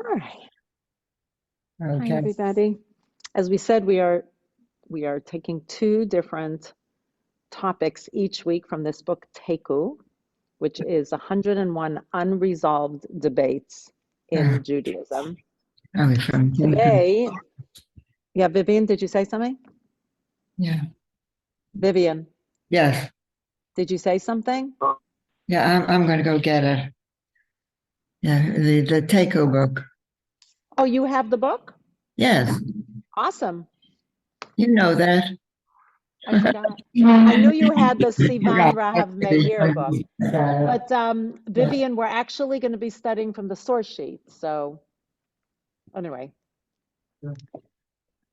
All right. Hi, Okay. everybody. As we said, we are taking two different topics each week from this book, Teku, which is 101 unresolved debates Uh, in Judaism. I'm from Jacob. Today, yeah, Vivian, did you say something? Yeah. Vivian, Yes. did you say something? Yeah, I'm going to go get it. Yeah, the Takeo book. Oh, you have the book? Yes, Awesome. you know that. I forgot. I knew you had the Sivan Rahav Meir book, but Vivian, we're actually going to be studying from the source sheet. So anyway,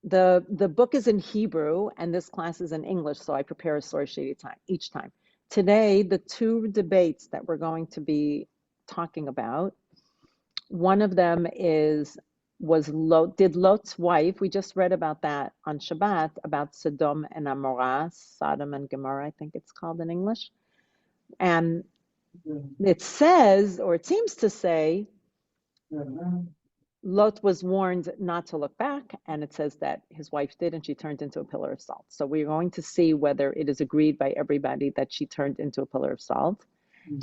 the book is in Hebrew and this class is in English, so I prepare a source sheet each time. Today, the two debates that we're going to be talking about, one of them was Lot, did Lot's wife, we just read about that on Shabbat, about Sodom and Amorah, Sodom and Gomorrah, I think it's called in English. And it says, or it seems to say, Lot was warned not to look back, and it says that his wife did, and she turned into a pillar of salt. So we're going to see whether it is agreed by everybody that she turned into a pillar of salt.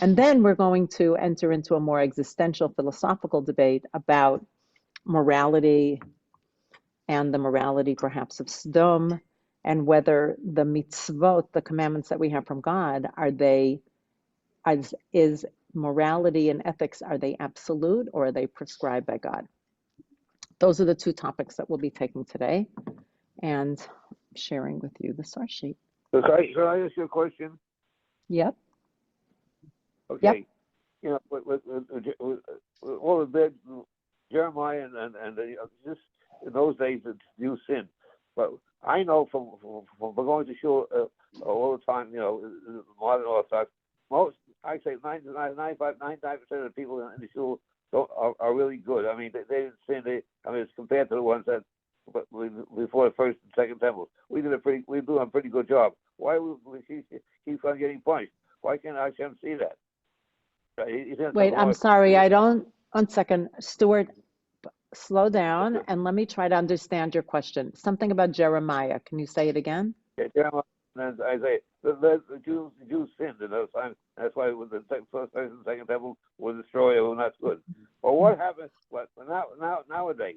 And then we're going to enter into a more existential philosophical debate about morality and the morality perhaps of Sodom, and whether the mitzvot, the commandments that we have from God, is morality and ethics, are they absolute or are they prescribed by God? Those are the two topics that we'll be taking today and sharing with you the source sheet. So can I ask you a question? Yep. Okay. Yep. You know, with all the bad Jeremiah and just in those days it's new sin. But I know from going to shul all the time, you know, modern Orthodox, most I say 99% of the people in the shul are really good. I mean, they didn't sin. I mean, it's compared to the ones that before the first and second temple, we do a pretty good job. Why we keep on getting punished? Why can't Hashem see that? Wait, I'm sorry. One second. Stuart, slow down and let me try to understand your question. Something about Jeremiah. Can you say it again? Yeah, Jeremiah, and Isaiah. The Jews sinned in those times. That's why the first and second temple was destroyed. It was not good. But what happens? Nowadays,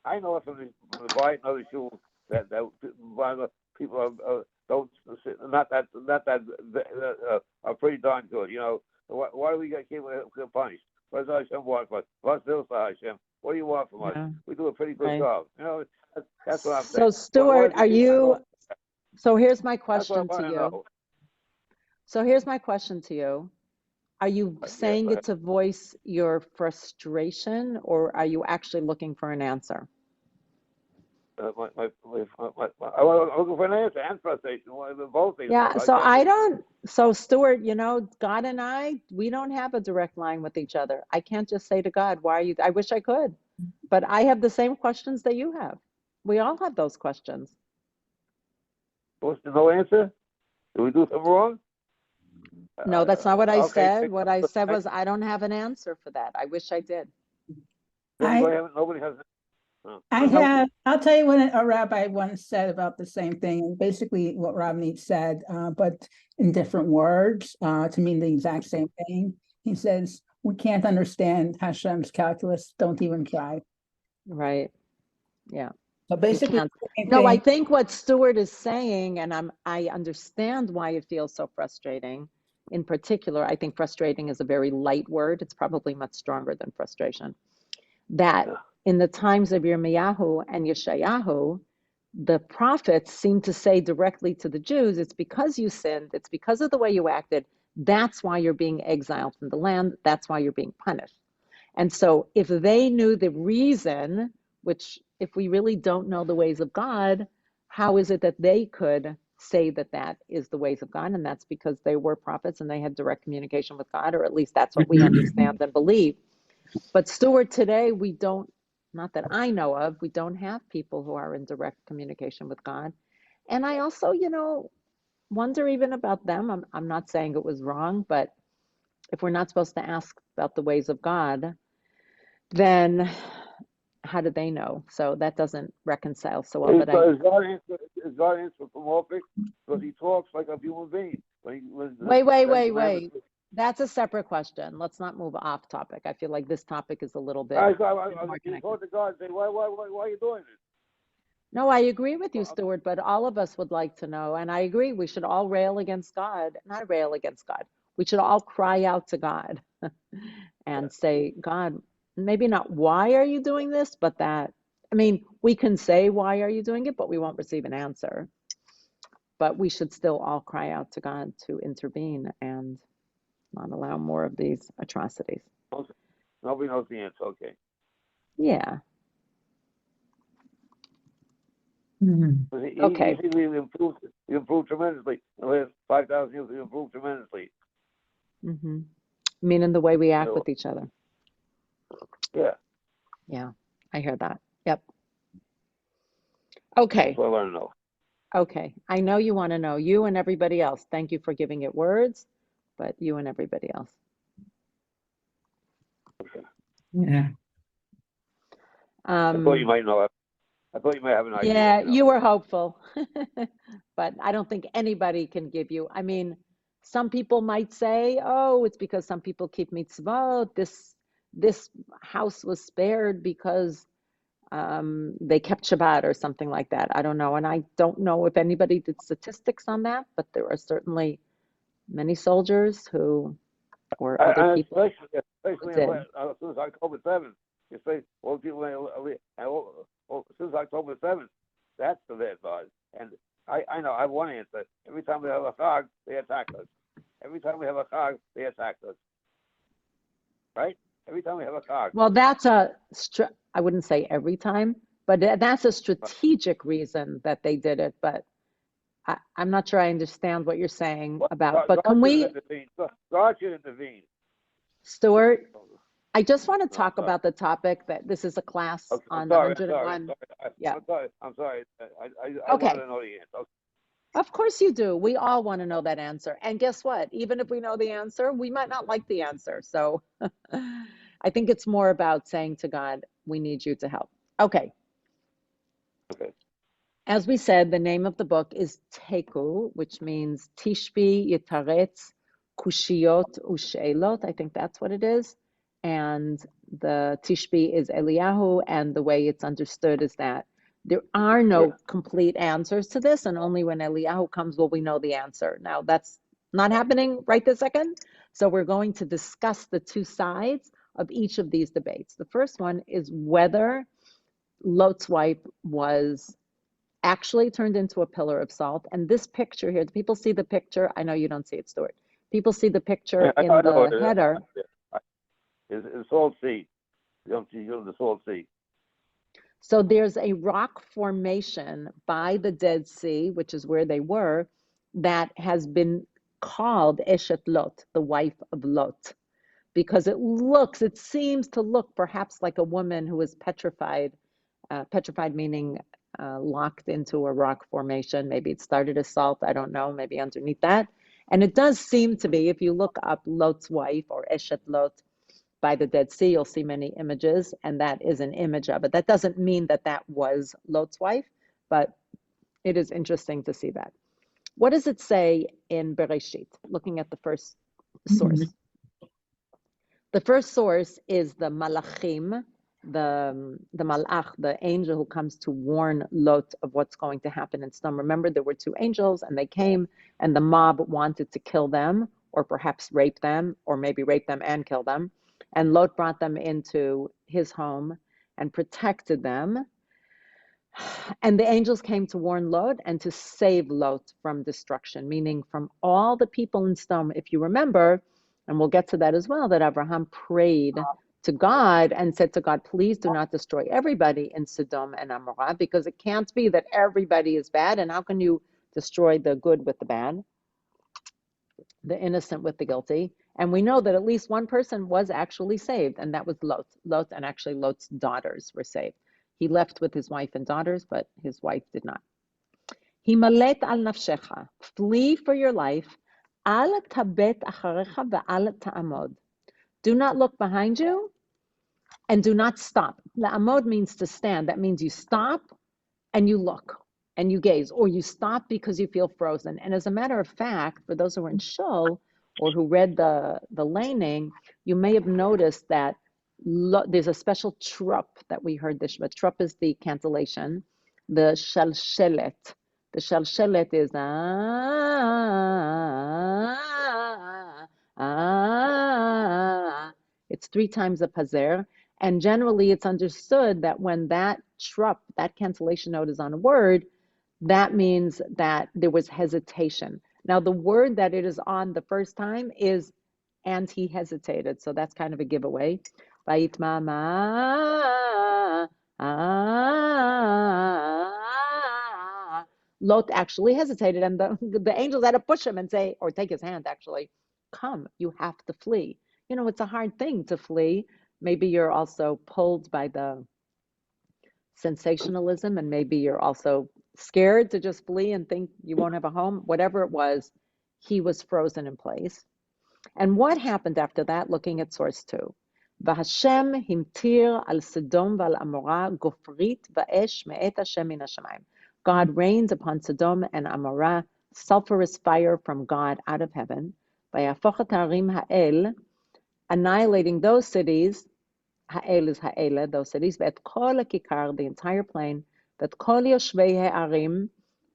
I know from the Bible and other schools that people don't not that are pretty darn good. You know, why do we get punished? What's Hashem want from us? What's Hashem? What do you want from us? Yeah. We do a pretty good Right. job. You know, that's what I'm saying. So Stuart, so here's my That's what I question to want to you. know. So here's my question to you. Are you saying it to voice your frustration, or are you actually looking for an answer? I'm looking for an answer and frustration. Both things. Yeah, so Stuart, you know, God and we don't have a direct line with each other. I can't just say to God, why are you, I wish I could, but I have the same questions that you have. We all have those questions. What's the no answer? Did we do something wrong? No, that's not what I Okay. said. What I said was, I don't have an answer for that. I wish I did. Nobody has. I'll tell you what a rabbi once said about the same thing, and basically what Ravneet said, but in different words to mean the exact same thing. He says, we can't understand Hashem's calculus, don't even try. Right. Yeah. So basically, no, I think what Stuart is saying, and I understand why it feels so frustrating. In particular, I think frustrating is a very light word. It's probably much stronger than frustration. That in the times of Yirmiyahu and Yeshayahu, the prophets seem to say directly to the Jews, it's because you sinned, it's because of the way you acted, that's why you're being exiled from the land, that's why you're being punished. And so if they knew the reason, which if we really don't know the ways of God, how is it that they could say that that is the ways of God? And that's because they were prophets and they had direct communication with God, or at least that's what we understand and believe. But Stuart, today we don't, not that I know of, we don't have people who are in direct communication with God. And I also, you know, wonder even about them. I'm not saying it was wrong, but if we're not supposed to ask about the ways of God, then how do they know? So that doesn't reconcile so well. Is, But I, is God anthropomorphic? Because he talks like a human being. When the Ten Commandments- wait. That's a separate question. Let's not move off topic. I feel like this topic is a little bit I more you connected. go to God and say, why are you doing this? No, I agree with you, Well, Stuart, but all of us would like to know, and I agree, we should all rail against God, not rail against God. We should all cry out to God and say, God, maybe not why are you doing this, but that, I mean, we can say, why are you doing it, but we won't receive an answer. But we should still all cry out to God to intervene and not allow more of these atrocities. Nobody knows the answer. Okay. Yeah. Mhm. Okay. He improved tremendously. In the last 5,000 years, he improved tremendously. Mm-hmm. Meaning the way we act with each other. Yeah. Yeah, I hear that. Yep. Okay. That's what I want to know. Okay. I know you want to know, you and everybody else. Thank you for giving it words, but you and everybody else. Yeah. I thought you might know. I thought you might have an idea. Yeah, You know. you were hopeful, but I don't think anybody can give you. I mean, some people might say, "Oh, it's because some people keep mitzvot. This house was spared because they kept Shabbat or something like that." I don't know, and I don't know if anybody did statistics on that, but there are certainly many soldiers who, or other And people especially who did. since October 7th, you say, well, people, since October 7th, that's the bad part. And I know, I have one answer. Every time we have a chag, they attack us. Every time we have a chag, they attack us. Right? Every time we have a chag. Well, I wouldn't say every time, but that's a strategic reason that they did it. But I'm not sure I understand what you're saying about. But can we, God should intervene. Stuart, I just want to No, talk sorry. about the topic that this is a class Okay, on I'm 101. Yeah. I'm sorry. I Okay. want to know the answer. Okay. Of course you do. We all want to know that answer. And guess what? Even if we know the answer, we might not like the answer. So I think it's more about saying to God, we need you to help. Okay. Okay. As we said, the name of the book is Teku, which means Tishbi, Yitaretz, Kushiyot, Usheilot. I think that's what it is. And the Tishbi is Eliyahu, and the way it's understood is that there are no complete answers to this, and only when Eliyahu comes will we know the answer. Now, that's not happening right this second, so we're going to discuss the two sides of each of these debates. The first one is whether Lot's wife was actually turned into a pillar of salt. And this picture here, do people see the picture? I know you don't see it, Stuart. People see the picture in the header. It's salt sea. You don't see the salt sea. So there's a rock formation by the Dead Sea, which is where they were, that has been called Eshet Lot, the wife of Lot, because it seems to look perhaps like a woman who is petrified, petrified meaning locked into a rock formation. Maybe it started as salt, I don't know, maybe underneath that. And it does seem to be, if you look up Lot's wife or Eshet Lot by the Dead Sea, you'll see many images, and that is an image of it. That doesn't mean that that was Lot's wife, but it is interesting to see that. What does it say in Bereshit? Looking at the first source. The first source is the Malachim, the Malach, the angel who comes to warn Lot of what's going to happen in Sodom. Remember, there were two angels, and they came, and the mob wanted to kill them, or perhaps rape them, or maybe rape them and kill them. And Lot brought them into his home and protected them. And the angels came to warn Lot and to save Lot from destruction, meaning from all the people in Sodom. If you remember, and we'll get to that as well, that Abraham prayed to God and said to God, please do not destroy everybody in Sodom and Amorah, because it can't be that everybody is bad. And how can you destroy the good with the bad, the innocent with the guilty? And we know that at least one person was actually saved, and that was Lot. Lot, and actually Lot's daughters were saved. He left with his wife and daughters, but his wife did not. Himalet al nafshecha, flee for your life. Al tabet acharecha ve'al ta'amod. Do not look behind you, and do not stop. La'amod means to stand. That means you stop and you look and you gaze, or you stop because you feel frozen. And as a matter of fact, for those who were in shul or who read the laning, you may have noticed that there's a special trup that we heard this. But trup is the cantillation, the shalshelet. The shalshelet is It's 3 times a pazer. And generally, it's understood that when that trup, that cancellation note is on a word, that means that there was hesitation. Now, the word that it is on the first time is and he hesitated. So that's kind of a giveaway. Lot actually hesitated, and the angels had to push him and say, or take his hand actually, come, you have to flee. You know, it's a hard thing to flee. Maybe you're also pulled by the sensationalism, and maybe you're also scared to just flee and think you won't have a home. Whatever it was, he was frozen in place. And what happened after that, looking at source 2? והשם המטיר על סדום ועל עמורה גופרית ואש מאת השם מן השמיים. God rains upon Sodom and Amorah sulfurous fire from God out of heaven. ויהפוך את הערים האל, annihilating those cities, האל is האלה, those cities, ואת כל הכיכר, the entire plain, ואת כל יושבי הערים,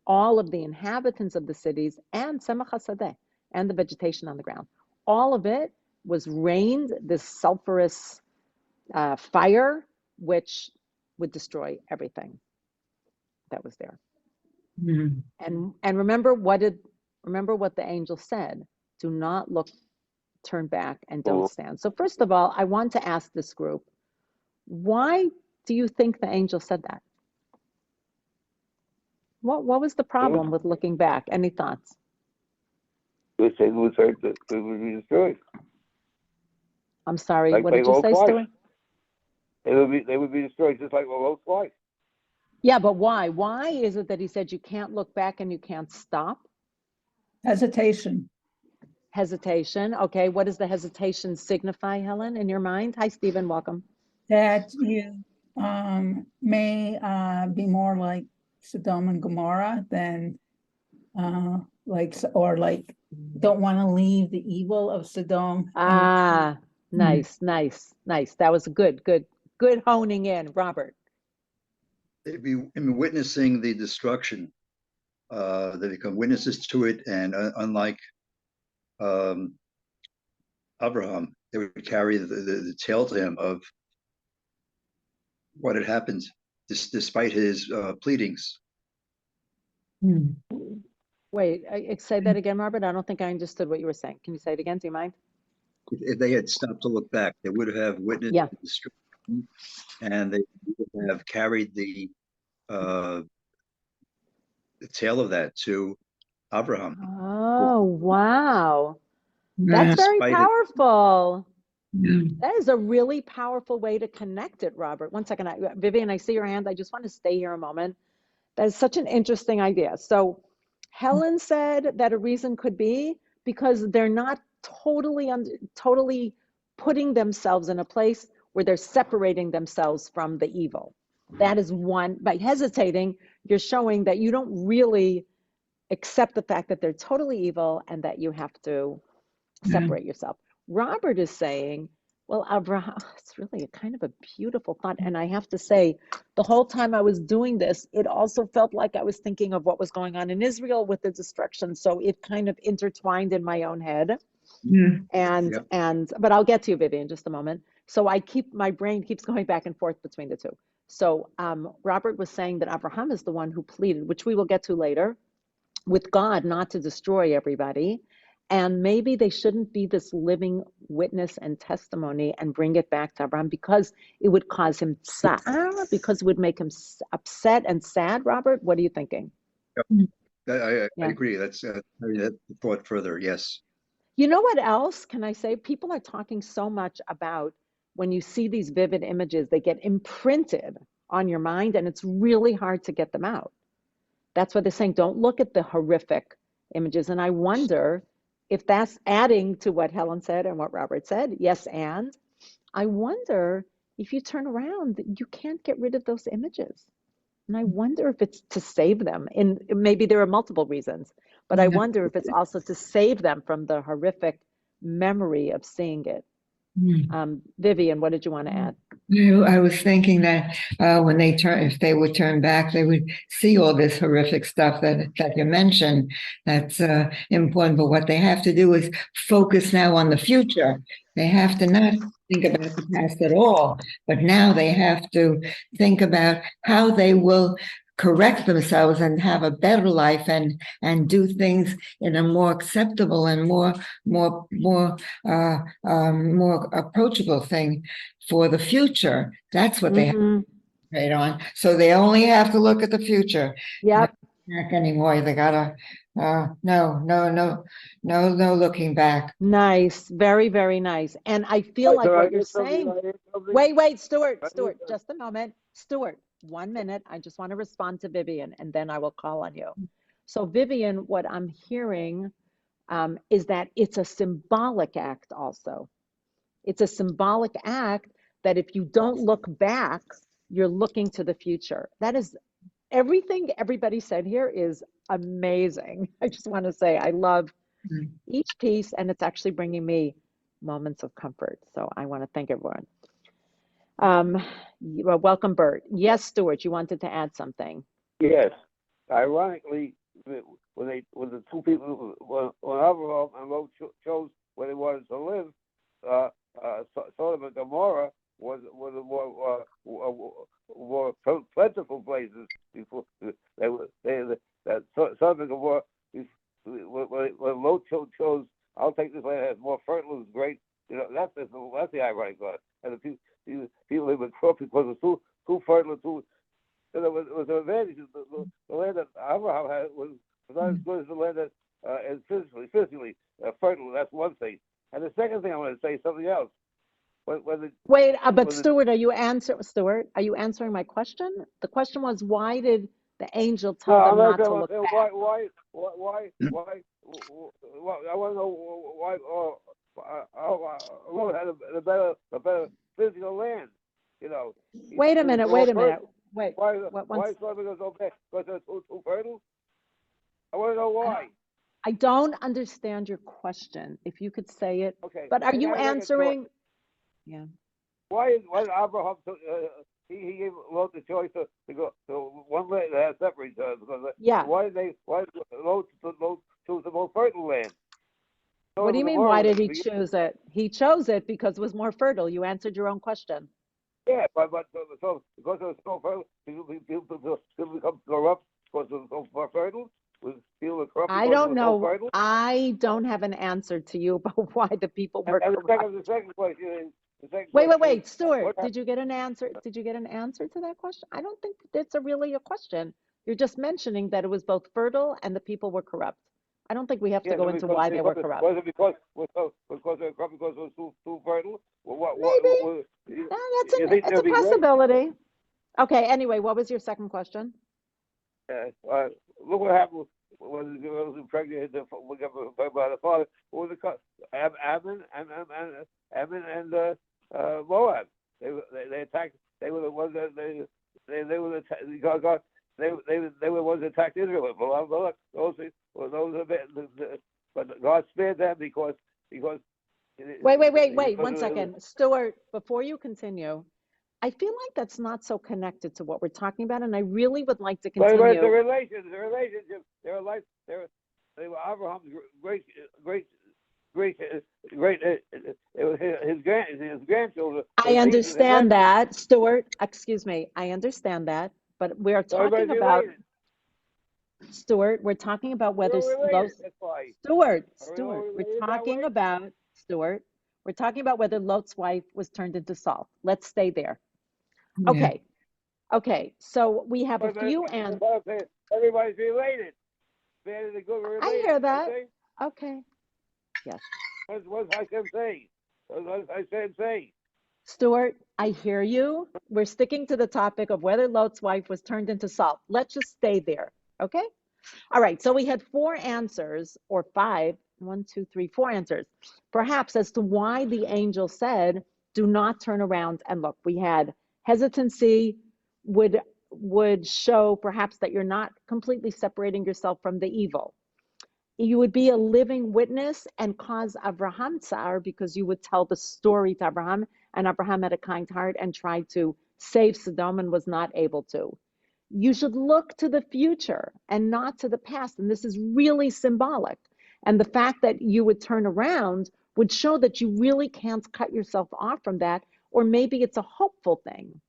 all of the inhabitants of the cities, and צמח השדה, and the vegetation on the ground. All of it was rained, this sulfurous fire, which would destroy everything that was there. Mm. And remember what the angel said: do not look, turn back, and don't stand. So first of all, I want to ask this group, why do you think the angel said that? What was the problem with looking back? Any thoughts? They said it would be destroyed. I'm sorry, Like what did you say, Stuart? They would be destroyed just like Lot's wife. Yeah, but why? Why is it that he said you can't look back and you can't stop? Hesitation. Hesitation. Okay, what does the hesitation signify, Helen, in your mind? Hi, Stephen, welcome. That you may be more like Sodom and Gomorrah than don't want to leave the evil of Sodom. Nice. That was good honing in, Robert. They'd be witnessing the destruction. They become witnesses to it, and unlike Abraham, they would carry the tale to him of what had happened, despite his pleadings. Mm. Wait, say that again, Robert. I don't think I understood what you were saying. Can you say it again? Do you mind? If they had stopped to look back, they would have witnessed the destruction, and they would have carried the tale of that to Abraham. Oh, wow. Yeah. That's very powerful. Yeah. That is a really powerful way to connect it, Robert. One second, Vivian, I see your hand. I just want to stay here a moment. That is such an interesting idea. So Helen said that a reason could be because they're not totally putting themselves in a place where they're separating themselves from the evil. That is one. By hesitating, you're showing that you don't really accept the fact that they're totally evil and that you have to separate yourself. Robert is saying, well, Abraham, it's really a kind of a beautiful thought. And I have to say, the whole time I was doing this, it also felt like I was thinking of what was going on in Israel with the destruction. So it kind of intertwined in my own head. But I'll get to you, Vivian, in just a moment. So my brain keeps going back and forth between the two. So Robert was saying that Abraham is the one who pleaded, which we will get to later, with God not to destroy everybody. And maybe they shouldn't be this living witness and testimony and bring it back to Abraham because it would cause him because it would make him upset and sad. Robert, what are you thinking? I agree. That's that thought further. Yes. You know what else can I say? People are talking so much about when you see these vivid images, they get imprinted on your mind and it's really hard to get them out. That's what they're saying. Don't look at the horrific images. And I wonder if that's adding to what Helen said and what Robert said. Yes, and I wonder if you turn around, you can't get rid of those images. And I wonder if it's to save them. And maybe there are multiple reasons, but I wonder if it's also to save them from the horrific memory of seeing it. Vivian, what did you want to add? I was thinking that when they if they would turn back, they would see all this horrific stuff that you mentioned. That's important. But what they have to do is focus now on the future. They have to not think about the past at all, but now they have to think about how they will correct themselves and have a better life and do things in a more acceptable and more approachable thing for the future. That's what they have to trade on. So they only have to look at the future. Yep. Not back anymore. They gotta no looking back. Nice. Very, very nice. And I feel like what you're saying. Wait, Stuart, just a moment. Stuart, 1 minute. I just want to respond to Vivian and then I will call on you. So Vivian, what I'm hearing is that it's a symbolic act also. It's a symbolic act that if you don't look back, you're looking to the future. That is everything everybody said here is amazing. I just want to say I love each piece and it's actually bringing me moments of comfort. So I want to thank everyone. Well, welcome, Bert. Yes, Stuart, you wanted to add something. Yes. Ironically, when the two people, when Abraham and Lot chose where they wanted to live, Sodom and Gomorrah was more plentiful places before that Sodom and Gomorrah. When Lot chose, I'll take this land, it has more fertile, it's great. You know, that's the ironic part. And the people live in crop because it's too fertile, too. So there was an advantage. The land that Abraham had was not as good as the land that is physically fertile. That's one thing. And the second thing I want to say is something else. Wait, but Stuart, are you answering my question? The question was, why did the angel tell them not to look back? Why? I want to know why. Lot had a better physical land. You know. Wait a minute. Wait. Why Sodom goes okay? Because it's too fertile. I want to know why. I don't understand your question. If you could say it. Okay. But are you answering? Yeah. Why Abraham he gave Lot the choice to go to one land that has separate because why Lot chose the most fertile land? What do you mean? Why did he choose it? He chose it because it was more fertile. You answered your own question. Yeah, but so because it was so fertile, people become corrupt because it was so fertile. I don't know. I don't have an answer to you about why the people were corrupt. The second question. Wait, Stuart. Did you get an answer? Did you get an answer to that question? I don't think it's really a question. You're just mentioning that it was both fertile and the people were corrupt. I don't think we have to go into why they were corrupt. Was it because they were corrupt because it was too fertile? Maybe. It's a possibility. Okay. Anyway, what was your second question? Look what happened when the girls were pregnant. We got by the father. What was it? Ammon and Moab. They attacked. They were the ones that they were they were the ones that attacked Israel. But God spared them because. Wait 1 second, Stuart. Before you continue, I feel like that's not so connected to what we're talking about, and I really would like to continue. But the relationship. They were Abraham's great. It was his grandchildren. I understand that, Stuart. Excuse me. I understand that, but we're talking about. Stuart, we're talking about whether Stuart, we're talking about whether Lot's wife was turned into salt. Let's stay there. Yeah. Okay. So we have a few answers. Everybody's related. I hear that. Okay. Yes. What's I can say? I said say. Stuart, I hear you. We're sticking to the topic of whether Lot's wife was turned into salt. Let's just stay there. Okay. All right. So we had 4 answers, or 5. 1, 2, 3, 4 answers, perhaps, as to why the angel said, do not turn around and look. We had hesitancy would show perhaps that you're not completely separating yourself from the evil. You would be a living witness and cause Abraham tsar, because you would tell the story to Abraham, and Abraham had a kind heart and tried to save Sodom and was not able to. You should look to the future and not to the past. And this is really symbolic. And the fact that you would turn around would show that you really can't cut yourself off from that, or maybe it's a hopeful thing.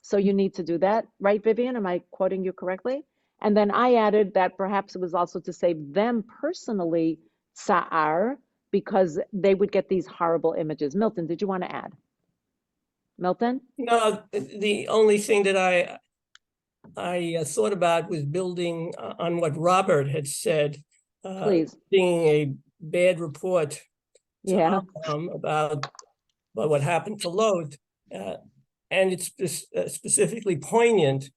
So you need to do that, right, Vivian? Am I quoting you correctly? And then I added that perhaps it was also to save them personally, tsa'ar, because they would get these horrible images. Milton, did you want to add? Milton? No, the only thing that I thought about was building on what Robert had said. Please. Being a bad report to Yeah. about what happened to Lot. And it's specifically poignant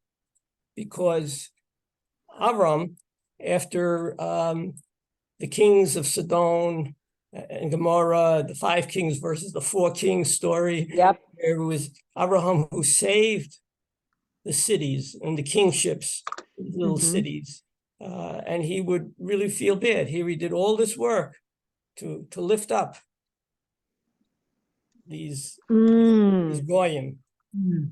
because Avram, after the kings of Sodom and Gomorrah, the 5 kings versus the 4 kings story, Yep. there was Abraham who saved the cities and the kingships, little cities, and he would really feel bad. Here he did all this work to lift up these goyim,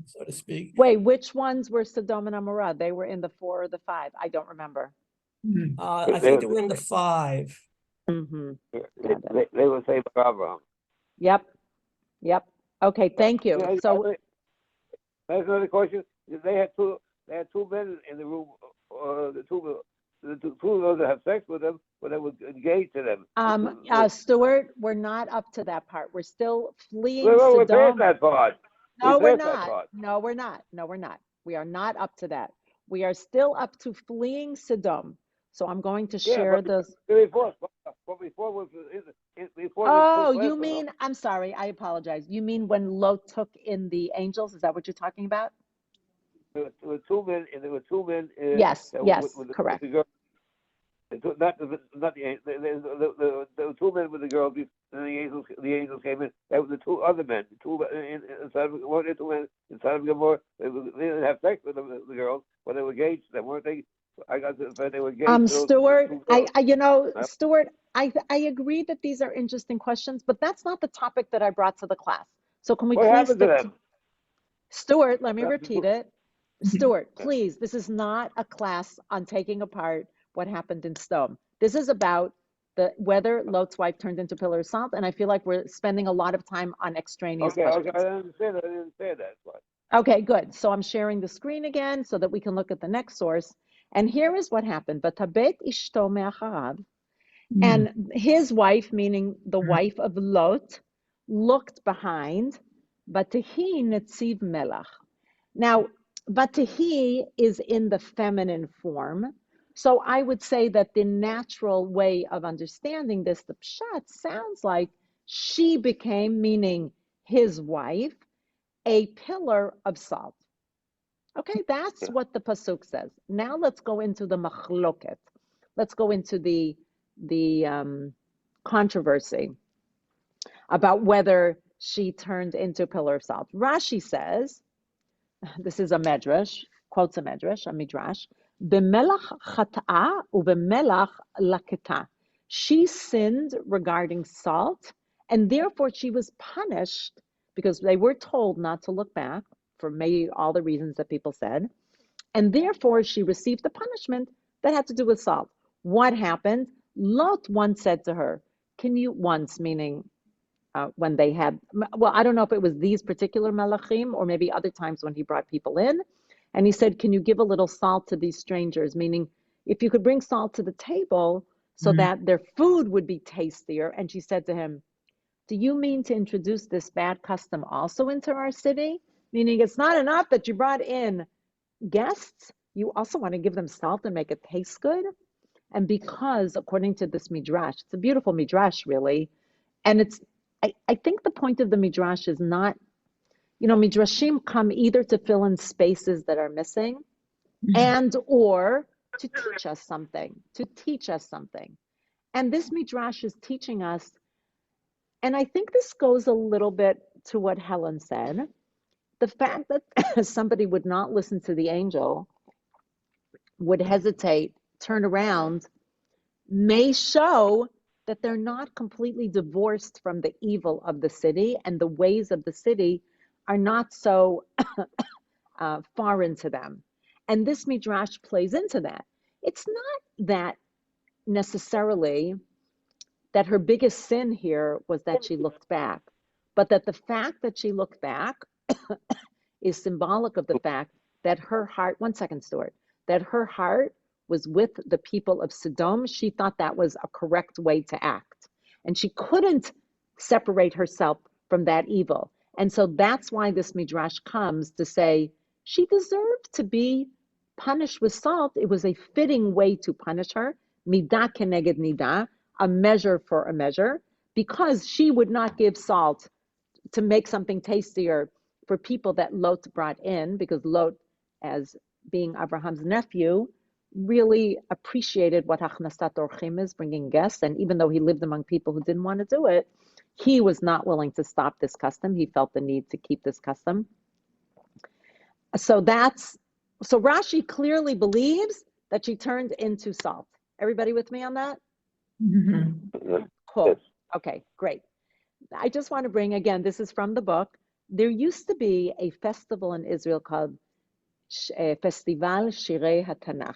so to speak. Wait, which ones were Sodom and Amorah? They were in the 4 or the 5? I don't remember. I think they were in the 5. They were saved by Abraham. Yep. Okay, thank you. Yeah, So that's another question. They had two men in the room. The two of those that have sex with them, but they were engaged to them. Stuart, we're not up to that part. We're still fleeing We're past Sodom. that part. No, we're not. No, we're not. We are not up to that. We are still up to fleeing Sodom. So I'm going to share this. Before Oh, you mean, I'm sorry, I apologize. You mean when Lot took in the angels? Is that what you're talking about? There were 2 men, and there were 2 men. Yes, correct. With the girl. Not the 2 men with the girl, and the angels came in. That was the 2 other men. 2 inside of 2 men inside of Gomorrah. They didn't have sex with the girls, but they were engaged. They weren't they? I got the fact they were engaged. Stuart, Stuart, I agree that these are interesting questions, but that's not the topic that I brought to the class. So can we please stick to Stuart? Let me repeat it. Stuart, please. This is not a class on taking apart what happened in Sodom. This is about whether Lot's wife turned into pillar of salt, and I feel like we're spending a lot of time on extraneous questions. Okay, I understand that. Okay, good. So I'm sharing the screen again so that we can look at the next source. And here is what happened. V'tabet ishto me'acharav. And his wife, meaning the wife of Lot, looked behind. V'tehi netziv melach. Now, v'tehi is in the feminine form. So I would say that the natural way of understanding this, the pshat, sounds like she became, meaning his wife, a pillar of salt. Okay, that's what the pasuk says. Now let's go into the machloket. Let's go into the controversy about whether she turned into a pillar of salt. Rashi says, this is a medrash, quotes a medrash, a midrash, b'melach chata'a u'b'melach laketa. She sinned regarding salt, and therefore she was punished because they were told not to look back for maybe all the reasons that people said. And therefore she received the punishment that had to do with salt. What happened? Lot once said to her, can you, once meaning when they had, well, I don't know if it was these particular malachim or maybe other times when he brought people in. And he said, can you give a little salt to these strangers? Meaning, if you could bring salt to the table so that their food would be tastier. And she said to him, do you mean to introduce this bad custom also into our city? Meaning it's not enough that you brought in guests, you also want to give them salt and make it taste good. And because according to this midrash, it's a beautiful midrash really, and it's I think the point of the midrash is not, midrashim come either to fill in spaces that are missing and or to teach us something, And this midrash is teaching us, and I think this goes a little bit to what Helen said, the fact that somebody would not listen to the angel, would hesitate, turn around, may show that they're not completely divorced from the evil of the city, and the ways of the city are not so foreign to them. And this midrash plays into that. It's not that necessarily that her biggest sin here was that she looked back, but that the fact that she looked back is symbolic of the fact that her heart, one second, Stuart, that her heart was with the people of Sodom. She thought that was a correct way to act. And she couldn't separate herself from that evil. And so that's why this midrash comes to say she deserved to be punished with salt. It was a fitting way to punish her, midah keneged midah, a measure for a measure, because she would not give salt to make something tastier for people that Lot brought in, because Lot, as being Abraham's nephew, really appreciated what Achnasat Orchim is, bringing guests. And even though he lived among people who didn't want to do it, he was not willing to stop this custom. He felt the need to keep this custom. So Rashi clearly believes that she turned into salt. Everybody with me on that? Mm-hmm. Cool. Yes. Okay, great. I just want to bring, again, this is from the book. There used to be a festival in Israel called Festival Shirei HaTanach.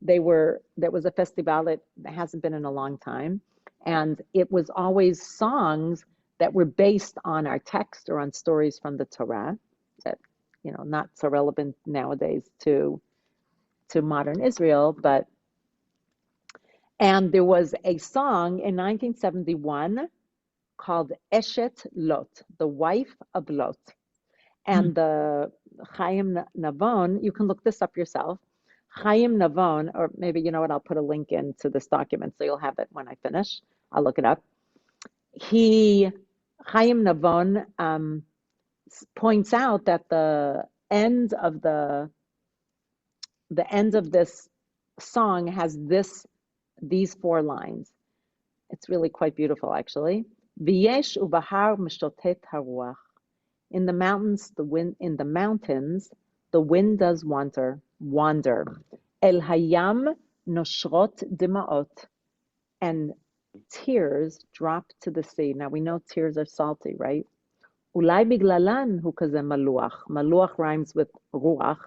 There was a festival that hasn't been in a long time, and it was always songs that were based on our text or on stories from the Torah that, not so relevant nowadays to modern Israel, and there was a song in 1971 called Eshet Lot, the wife of Lot. And the Chaim Navon, you can look this up yourself. Chaim Navon, or maybe, you know what, I'll put a link into this document so you'll have it when I finish. I'll look it up. Chaim Navon points out that the end of this song has these 4 lines. It's really quite beautiful, actually. V'yesh ubahar mishotet haruach. In the mountains, the wind does wander. El hayam noshrot dimaot, and tears drop to the sea. Now we know tears are salty, right? Ulai biglalan hu kazeh maluach. Maluach rhymes with ruach.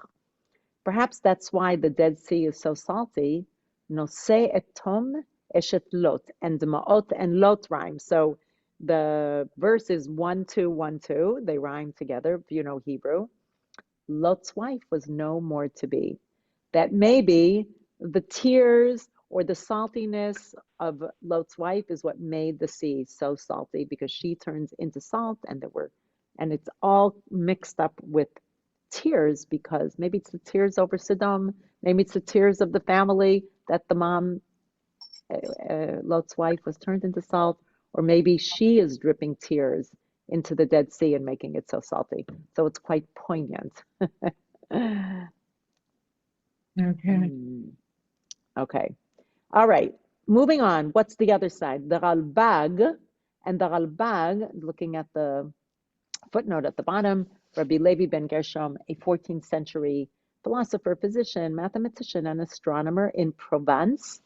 Perhaps that's why the Dead Sea is so salty. Noseh etom eshet lot, and dimaot and lot rhyme. So the verse is 1, 2, 1, 2. They rhyme together, if you know Hebrew. Lot's wife was no more to be. That maybe the tears or the saltiness of Lot's wife is what made the sea so salty, because she turns into salt, and it's all mixed up with tears, because maybe it's the tears over Sodom, maybe it's the tears of the family that the mom, Lot's wife, was turned into salt, or maybe she is dripping tears into the Dead Sea and making it so salty. So it's quite poignant. Okay. Okay. All right. Moving on. What's the other side? The Ralbag, looking at the footnote at the bottom, Rabbi Levi ben Gershom, a 14th century philosopher, physician, mathematician, and astronomer in Provence.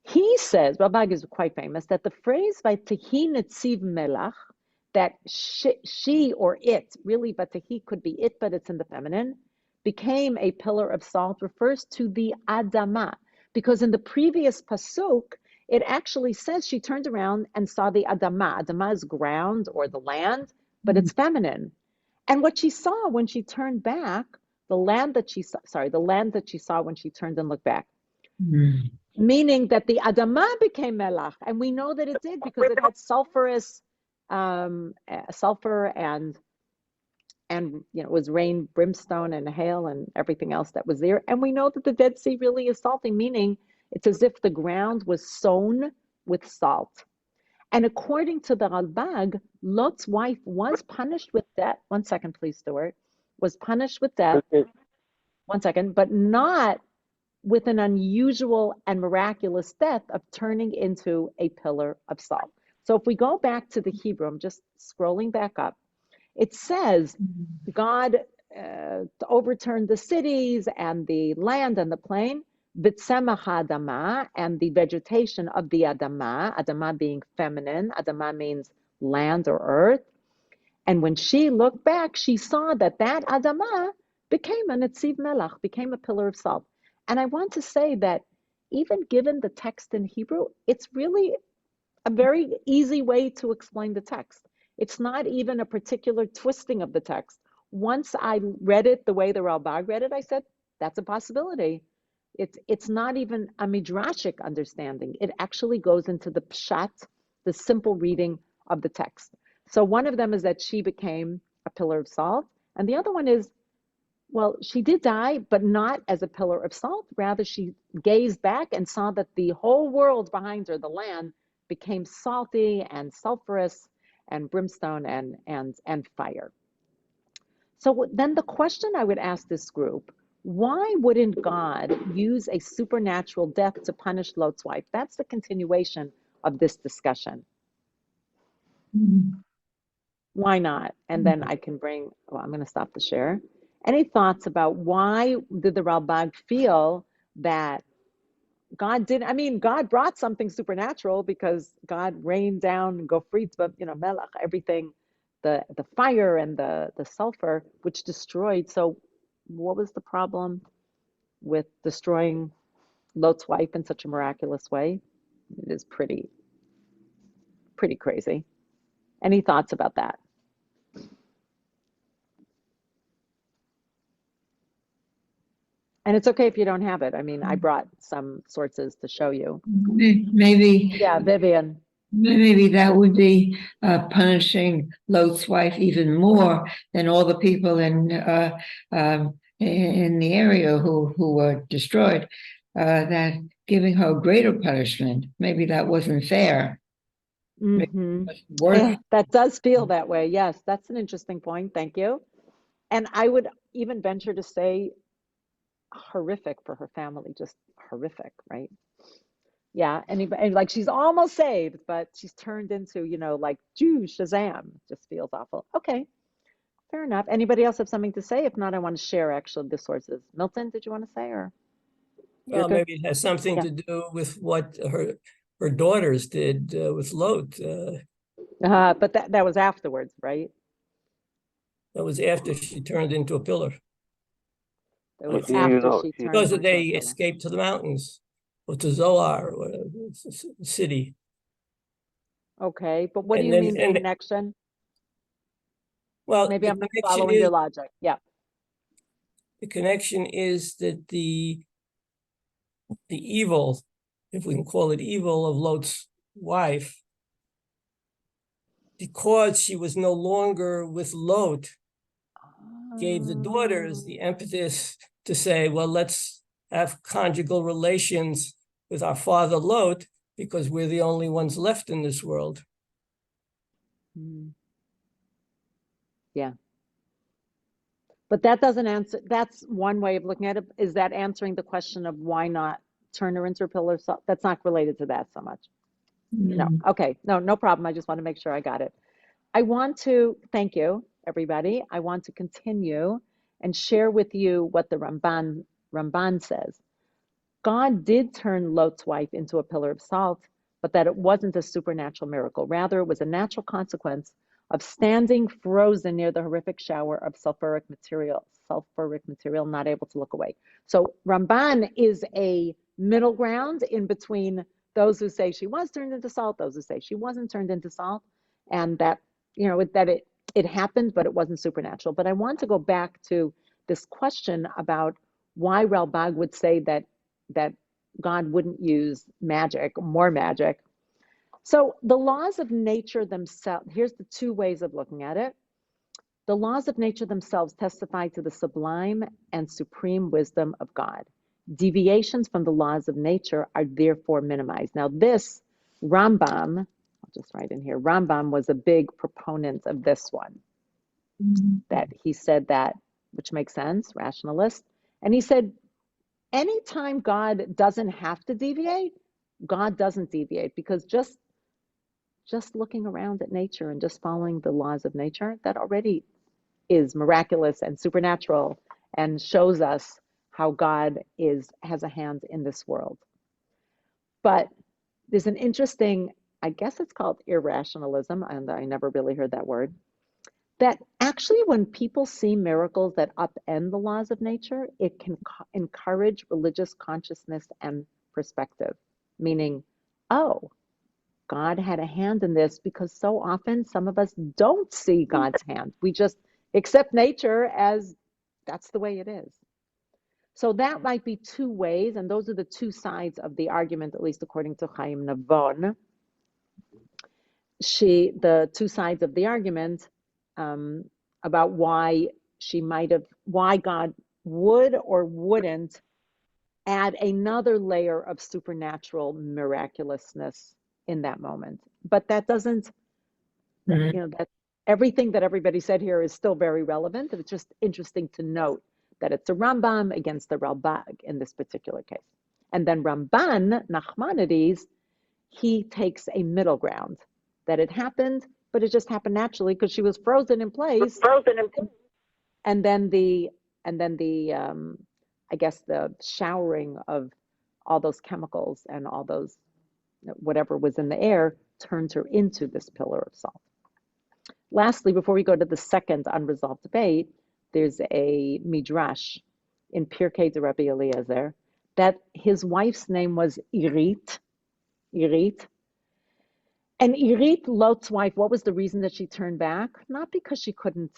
He says, Ralbag is quite famous, that the phrase Vaytehi netziv melach, that she or it, really Vaytehi could be it, but it's in the feminine, became a pillar of salt, refers to the Adama, because in the previous pasuk, it actually says she turned around and saw the Adama. Adama is ground or the land, but it's feminine. And what she saw when she turned back, the land that she saw when she turned and looked back, meaning that the Adama became melach, and we know that it did because it had sulfur and it was rain, brimstone, and hail, and everything else that was there. And we know that the Dead Sea really is salty, meaning it's as if the ground was sown with salt. And according to the Ralbag, Lot's wife was punished with death. 1 second, please, Stuart. Was punished with death. 1 second, but not with an unusual and miraculous death of turning into a pillar of salt. So if we go back to the Hebrew, I'm just scrolling back up, it says God overturned the cities and the land and the plain, B'tzemach Adama, and the vegetation of the Adama, Adama being feminine, Adama means land or earth. And when she looked back, she saw that that Adama became a Netziv Melach, became a pillar of salt. And I want to say that even given the text in Hebrew, it's really a very easy way to explain the text. It's not even a particular twisting of the text. Once I read it the way the Ralbag read it, I said, that's a possibility. It's not even a midrashic understanding. It actually goes into the pshat, the simple reading of the text. So one of them is that she became a pillar of salt. And the other one is, well, she did die, but not as a pillar of salt. Rather, she gazed back and saw that the whole world behind her, the land, became salty and sulfurous and brimstone and fire. So then the question I would ask this group, why wouldn't God use a supernatural death to punish Lot's wife? That's the continuation of this discussion. Why not? And then I can bring, well, I'm going to stop the share. Any thoughts about why did the Ralbag feel that God did? I mean, God brought something supernatural because God rained down gofrit, but melach, everything, the fire and the sulfur, which destroyed. So, what was the problem with destroying Lot's wife in such a miraculous way? It is pretty crazy. Any thoughts about that? And it's okay if you don't have it. I mean, I brought some sources to show you. Maybe. Yeah, Vivian. Maybe that would be punishing Lot's wife even more than all the people in the area who were destroyed. That giving her greater punishment, maybe that wasn't fair. That does feel that way. Yes, that's an interesting point. Thank you. And I would even venture to say horrific for her family, just horrific, right? Yeah, and like she's almost saved, but she's turned into, like Jew Shazam. Just feels awful. Okay, fair enough. Anybody else have something to say? If not, I want to share actually the sources. Milton, did you want to say or? Well, maybe it has something to do with what her daughters did with Lot. But that was afterwards, right? That was after she turned into a pillar. That was after she turned because into they a pillar. escaped to the mountains or to Zoar, or city. Okay, but what do you mean the connection? Well, maybe I'm not following your logic. Yeah. The connection is that the evil, if we can call it evil, of Lot's wife, because she was no longer with Lot, gave the daughters the impetus to say, well, let's have conjugal relations with our father Lot, because we're the only ones left in this world. Yeah. But that doesn't answer, that's one way of looking at it. Is that answering the question of why not turn her into a pillar? So that's not related to that so much. No. Okay. No problem. I just want to make sure I got it. I want to thank you, everybody. I want to continue and share with you what the Ramban says. God did turn Lot's wife into a pillar of salt, but that it wasn't a supernatural miracle. Rather, it was a natural consequence of standing frozen near the horrific shower of sulfuric material, not able to look away. So Ramban is a middle ground in between those who say she was turned into salt, those who say she wasn't turned into salt, and that it happened, but it wasn't supernatural. But I want to go back to this question about why Ralbag would say that God wouldn't use more magic. So the laws of nature themselves, here's the two ways of looking at it. The laws of nature themselves testify to the sublime and supreme wisdom of God. Deviations from the laws of nature are therefore minimized. Now this Rambam, I'll just write in here, Rambam was a big proponent of this one. That he said that, which makes sense, rationalist. And he said, anytime God doesn't have to deviate, God doesn't deviate, because just just looking around at nature and just following the laws of nature, that already is miraculous and supernatural and shows us how God has a hand in this world. But there's an interesting, I guess it's called irrationalism, and I never really heard that word, that actually when people see miracles that upend the laws of nature, it can encourage religious consciousness and perspective, meaning, oh, God had a hand in this, because so often some of us don't see God's hand. We just accept nature as that's the way it is. So that might be two ways, and those are the two sides of the argument, at least according to Chaim Navon. The two sides of the argument about why God would or wouldn't add another layer of supernatural miraculousness in that moment. But that doesn't, that everything that everybody said here is still very relevant. And it's just interesting to note that it's a Rambam against the Ralbag in this particular case. And then Ramban, Nachmanides, he takes a middle ground, that it happened, but it just happened naturally because she was frozen in place. And then the I guess the showering of all those chemicals and all those, whatever was in the air, turned her into this pillar of salt. Lastly, before we go to the second unresolved debate, there's a midrash in Pirkei de Rabbi Eliezer that his wife's name was Irit. And Irit, Lot's wife, what was the reason that she turned back? Not because she couldn't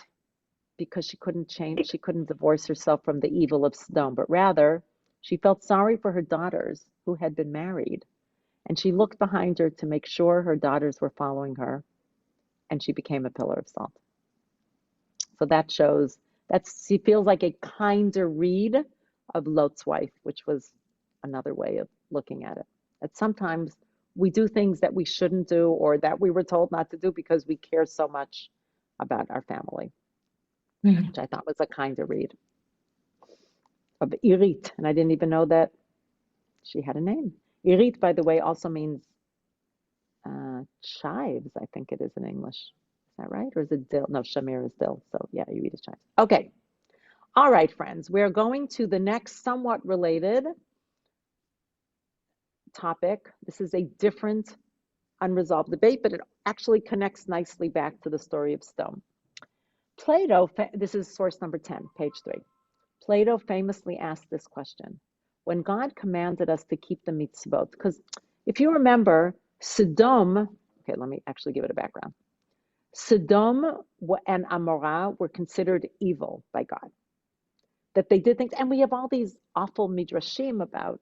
change, she couldn't divorce herself from the evil of Sodom, but rather she felt sorry for her daughters who had been married. And she looked behind her to make sure her daughters were following her, and she became a pillar of salt. So that shows she feels like a kinder read of Lot's wife, which was another way of looking at it. That sometimes we do things that we shouldn't do or that we were told not to do because we care so much about our family, which I thought was a kinder read of Irit. And I didn't even know that she had a name. Irit, by the way, also means chives, I think it is in English. Is that right? Or is it dill? No, shamir is dill. So yeah, Irit is chives. Okay. All right, friends. We're going to the next somewhat related topic. This is a different unresolved debate, but it actually connects nicely back to the story of Sodom. Plato, this is source number 10, page 3. Plato famously asked this question: when God commanded us to keep the mitzvot, because if you remember, Sodom, okay, let me actually give it a background. Sodom and Amorah were considered evil by God, that they did things, and we have all these awful midrashim about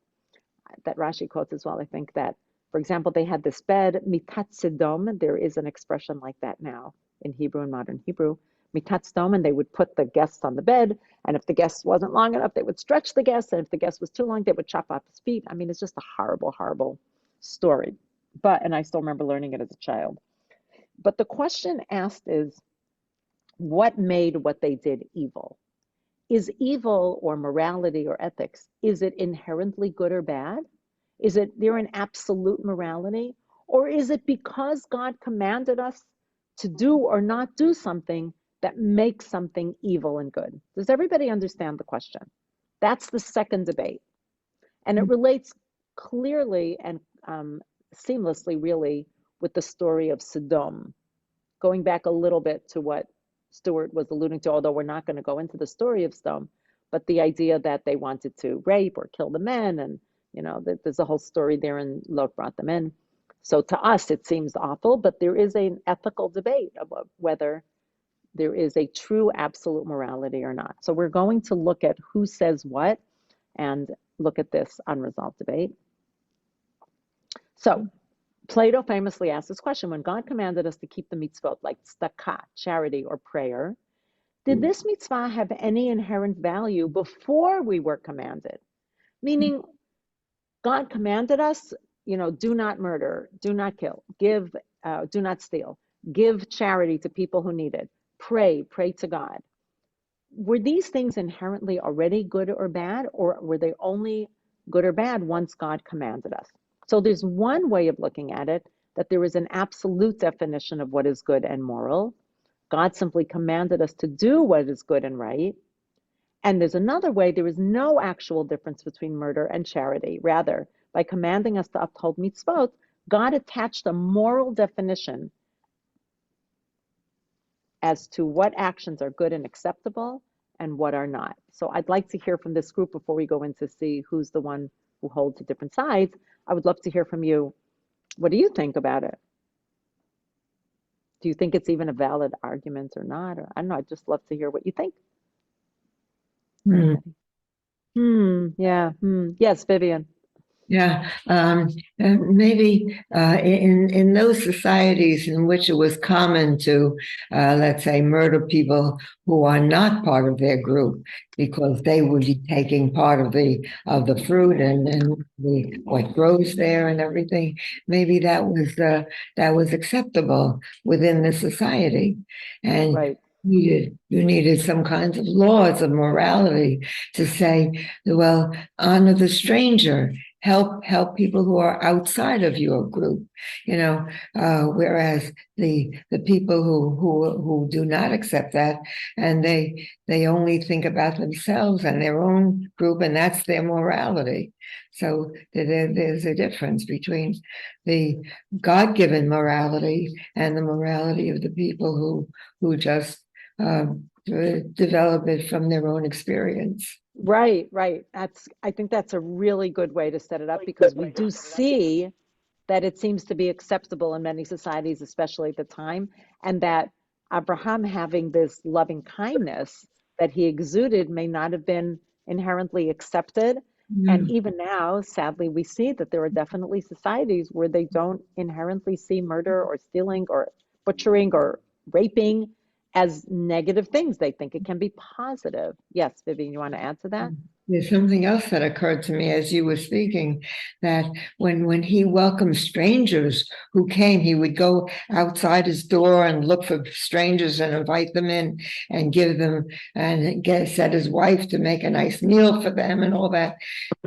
that Rashi quotes as well. I think that, for example, they had this bed, mitat Sodom. There is an expression like that now in Hebrew, in modern Hebrew, mitat Sodom, and they would put the guests on the bed, and if the guest wasn't long enough, they would stretch the guest, and if the guest was too long, they would chop off his feet. I mean, it's just a horrible, horrible story. And I still remember learning it as a child. But the question asked is, what made what they did evil? Is evil or morality or ethics, is it inherently good or bad? Is there an absolute morality? Or is it because God commanded us to do or not do something that makes something evil and good? Does everybody understand the question? That's the second debate. And it relates clearly and seamlessly, really, with the story of Sodom. Going back a little bit to what Stuart was alluding to, although we're not going to go into the story of Sodom, but the idea that they wanted to rape or kill the men, and there's a whole story there, and Lot brought them in. So to us, it seems awful, but there is an ethical debate about whether there is a true absolute morality or not. So we're going to look at who says what and look at this unresolved debate. So Plato famously asked this question: when God commanded us to keep the mitzvot, like tzedakah, charity, or prayer, did this mitzvah have any inherent value before we were commanded? Meaning, God commanded us, do not murder, do not kill, do not steal, give charity to people who need it, pray to God. Were these things inherently already good or bad, or were they only good or bad once God commanded us? So there's one way of looking at it that there is an absolute definition of what is good and moral. God simply commanded us to do what is good and right. And there's another way, there is no actual difference between murder and charity. Rather, by commanding us to uphold mitzvot, God attached a moral definition as to what actions are good and acceptable and what are not. So I'd like to hear from this group before we go in to see who's the one who holds the different sides. I would love to hear from you. What do you think about it? Do you think it's even a valid argument or not? Or I don't know, I'd just love to hear what you think. Hmm. Yeah. Yes, Vivian. Yeah, maybe in those societies in which it was common to, let's say, murder people who are not part of their group because they would be taking part of the fruit and what grows there and everything. Maybe that was acceptable within the society, and Right. you needed some kinds of laws of morality to say, well, honor the stranger. Help people who are outside of your group, whereas the people who do not accept that, and they only think about themselves and their own group, and that's their morality. So there's a difference between the God-given morality and the morality of the people who just develop it from their own experience. Right. I think that's a really good way to set it up, because we do see that it seems to be acceptable in many societies, especially at the time, and that Abraham having this loving kindness that he exuded may not have been inherently accepted. And even now, sadly, we see that there are definitely societies where they don't inherently see murder or stealing or butchering or raping as negative things. They think it can be positive. Yes, Vivian, you want to add to that? There's something else that occurred to me as you were speaking, that when he welcomed strangers who came, he would go outside his door and look for strangers and invite them in and give them and set his wife to make a nice meal for them and all that.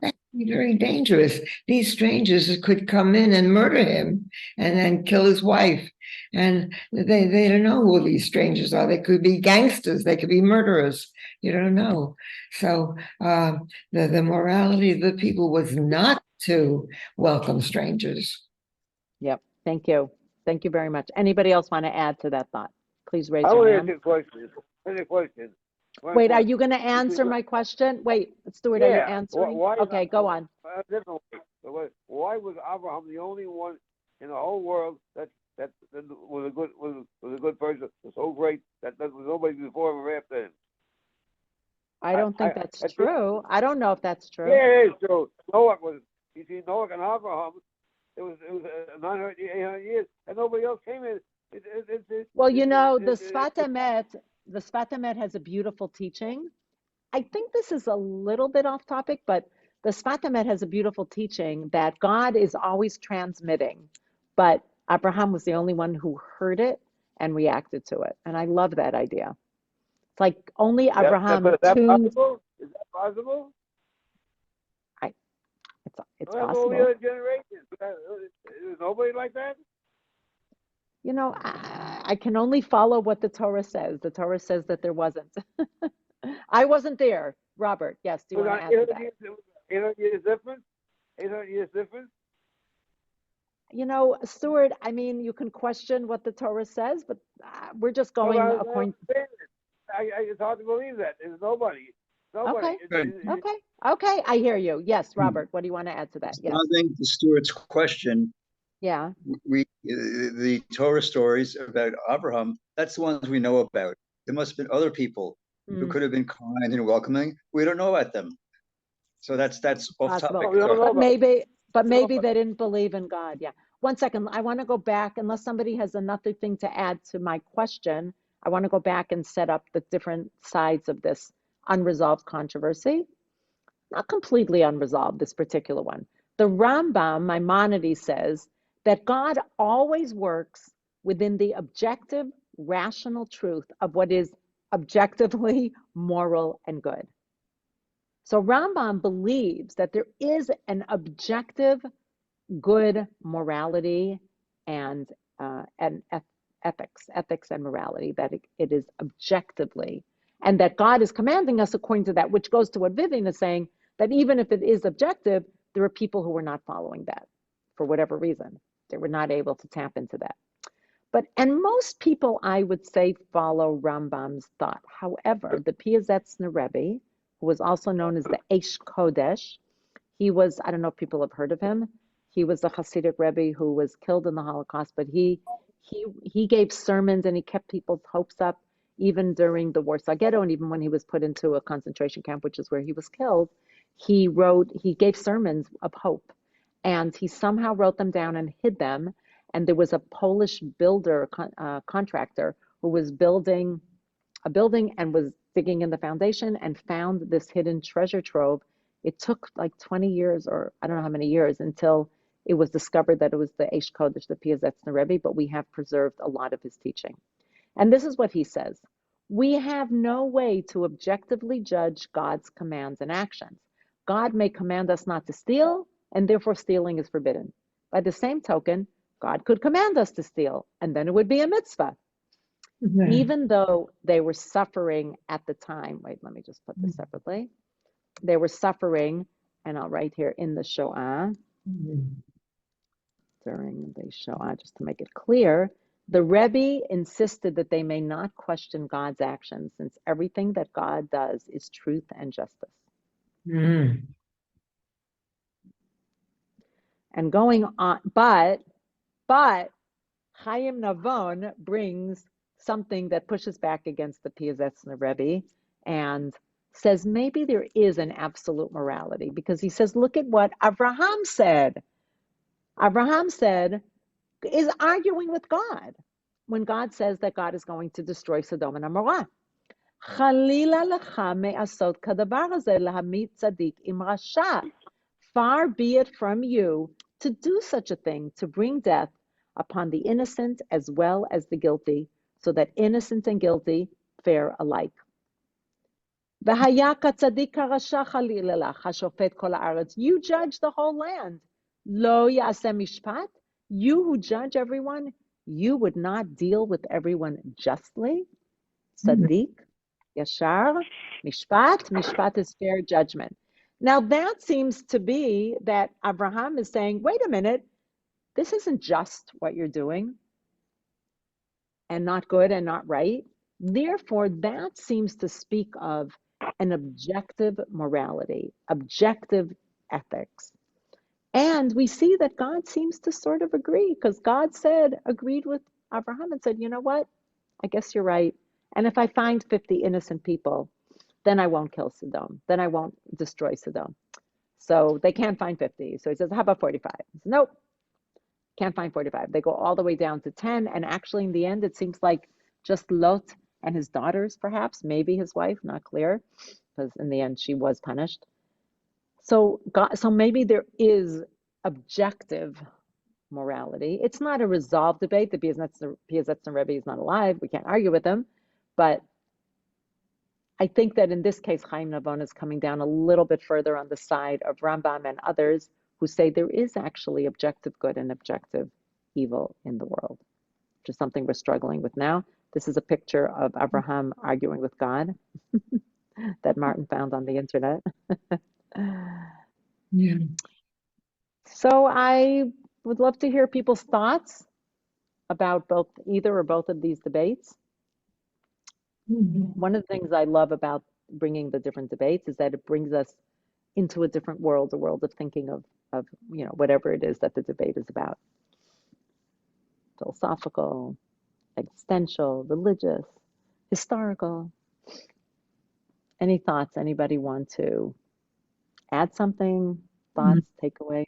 That'd be very dangerous. These strangers could come in and murder him and then kill his wife. And they don't know who these strangers are. They could be gangsters. They could be murderers. You don't know. So the morality of the people was not to welcome strangers. Yep. Thank you. Thank you very much. Anybody else want to add to that thought? Please raise I your want to hand. ask you a question. Any question? Wait, are you going to answer my question? Wait, Stuart, are you Yeah. answering? Why Okay, go on. Why was Abraham the only one in the whole world that was a good person, was so great that there was nobody before him or after him? I don't think that's true. I don't know if that's true. Yeah, it is true. Noah was. You see, Noah and Abraham. It was 900, 800 years, and nobody else came in. Well, you know, the Sfat Emet has a beautiful teaching. I think this is a little bit off topic, but the Sfat Emet has a beautiful teaching that God is always transmitting, but Abraham was the only one who heard it and reacted to it. And I love that idea. It's like only Abraham Is that tuned. possible? Is that possible? It's All the possible. other generations. There's nobody like that. You know, I can only follow what the Torah says. The Torah says that there wasn't. I wasn't there. Robert, yes, do you want to add to that? 800 years difference? 800 years difference? You know, Stuart, I mean, you can question what the Torah says, but we're just going according. It's hard to believe that. There's nobody. Okay. Okay. I hear you. Yes, Robert, what do you want to add to that? Yes. Responding to Stuart's question, Yeah. the Torah stories about Abraham, that's the ones we know about. There must have been other people who could have been kind and welcoming. We don't know about them. So that's off topic. But maybe they didn't believe in God. Yeah. 1 second. I want to go back, unless somebody has another thing to add to my question. I want to go back and set up the different sides of this unresolved controversy. Not completely unresolved, this particular one. The Rambam, Maimonides, says that God always works within the objective, rational truth of what is objectively moral and good. So Rambam believes that there is an objective good morality and ethics and morality, that it is objectively, and that God is commanding us according to that, which goes to what Vivian is saying, that even if it is objective, there are people who are not following that for whatever reason. They were not able to tap into that. And most people, I would say, follow Rambam's thought. However, the Piazetzner Rebbe, who was also known as the Eish Kodesh, he was, I don't know if people have heard of him. He was a Hasidic Rebbe who was killed in the Holocaust, but he gave sermons and he kept people's hopes up even during the Warsaw Ghetto, and even when he was put into a concentration camp, which is where he was killed. He gave sermons of hope, and he somehow wrote them down and hid them. And there was a Polish builder, contractor, who was building a building and was digging in the foundation and found this hidden treasure trove. It took like 20 years, or I don't know how many years, until it was discovered that it was the Eish Kodesh, the Piazetzner Rebbe, but we have preserved a lot of his teaching. And this is what he says: we have no way to objectively judge God's commands and actions. God may command us not to steal, and therefore stealing is forbidden. By the same token, God could command us to steal, and then it would be a mitzvah. Yeah. Even though they were suffering at the time. Wait, let me just put this separately. They were suffering, and I'll write here, in the Shoah, during the Shoah, just to make it clear, the Rebbe insisted that they may not question God's actions, since everything that God does is truth and justice. Mm. And going on, but Chaim Navon brings something that pushes back against the Piazetzner Rebbe and says maybe there is an absolute morality, because he says, look at what Abraham said. Abraham is arguing with God when God says that God is going to destroy Sodom and Amorah. Chalila lecha me'asot kadavar hazeh lahamit tzadik im rasha. Far be it from you to do such a thing, to bring death upon the innocent as well as the guilty, so that innocent and guilty fare alike. You judge the whole land. Lo ya'aseh mishpat. You who judge everyone, you would not deal with everyone justly. Tzaddik, yashar, mishpat. Mishpat is fair judgment. Now that seems to be that Abraham is saying, wait a minute, this isn't just what you're doing, and not good and not right. Therefore, that seems to speak of an objective morality, objective ethics. And we see that God seems to sort of agree, because God agreed with Abraham and said, you know what? I guess you're right. And if I find 50 innocent people, then I won't kill Sodom. Then I won't destroy Sodom. So they can't find 50. So he says, how about 45? He says, nope, can't find 45. They go all the way down to 10. And actually, in the end, it seems like just Lot and his daughters, perhaps, maybe his wife, not clear, because in the end, she was punished. So maybe there is objective morality. It's not a resolved debate. The Piazetzner Rebbe is not alive. We can't argue with him. But I think that in this case, Chaim Navon is coming down a little bit further on the side of Rambam and others who say there is actually objective good and objective evil in the world, which is something we're struggling with now. This is a picture of Abraham arguing with God that Martin found on the internet. Yeah. So I would love to hear people's thoughts about either or both of these debates. One of the things I love about bringing the different debates is that it brings us into a different world, a world of thinking of whatever it is that the debate is about. Philosophical, existential, religious, historical. Any thoughts? Anybody want to add something? Thoughts, takeaway?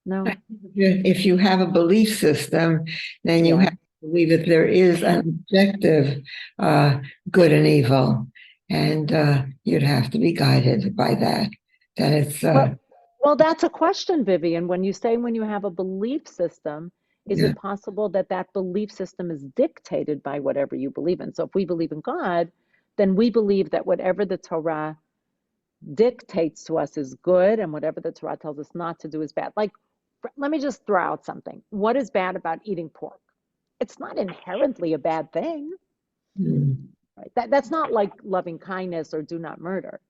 No? If you have a belief system, then you have to believe that there is an objective good and evil, and you'd have to be guided by that. That it's well, that's a question, Vivian. When you have a belief system, is it possible that that belief system is dictated by whatever you believe in? So if we believe in God, then we believe that whatever the Torah dictates to us is good, and whatever the Torah tells us not to do is bad. Like, let me just throw out something. What is bad about eating pork? It's not inherently a bad thing, right? That's not like loving kindness or do not murder.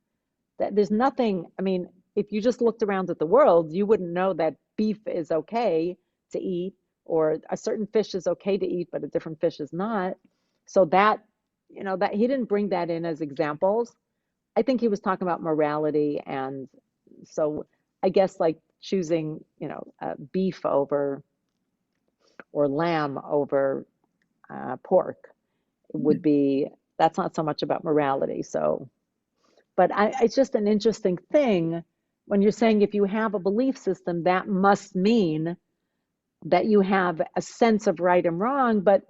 There's nothing, I mean, if you just looked around at the world, you wouldn't know that beef is okay to eat, or a certain fish is okay to eat, but a different fish is not. So that, that he didn't bring that in as examples. I think he was talking about morality. And so I guess like choosing, beef over or lamb over pork would be, that's not so much about morality. So, but it's just an interesting thing when you're saying if you have a belief system, that must mean that you have a sense of right and wrong. But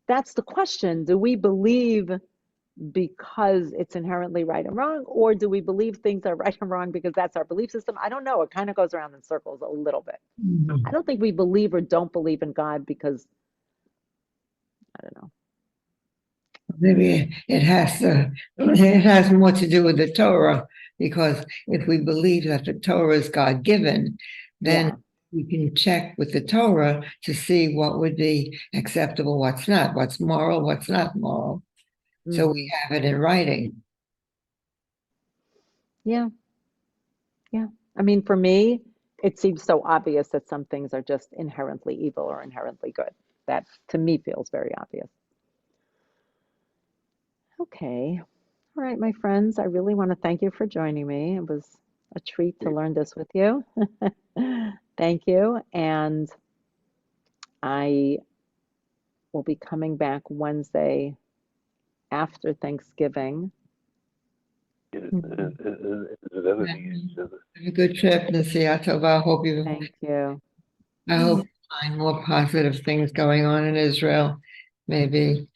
that's the question. Do we believe because it's inherently right and wrong, or do we believe things are right and wrong because that's our belief system? I don't know. It kind of goes around in circles a little bit. I don't think we believe or don't believe in God because, I don't know. Maybe it has more to do with the Torah, because if we believe that the Torah is God-given, then we can check with the Torah to see what would be acceptable, what's not, what's moral, what's not moral. So we have it in writing. Yeah. I mean, for me, it seems so obvious that some things are just inherently evil or inherently good. That to me feels very obvious. Okay. All right, my friends, I really want to thank you for joining me. It was a treat to learn this with you. Thank you. And I will be coming back Wednesday after Thanksgiving. Have a good trip, Nasiya Tova. Thank you. I hope you find more positive things going on in Israel. Maybe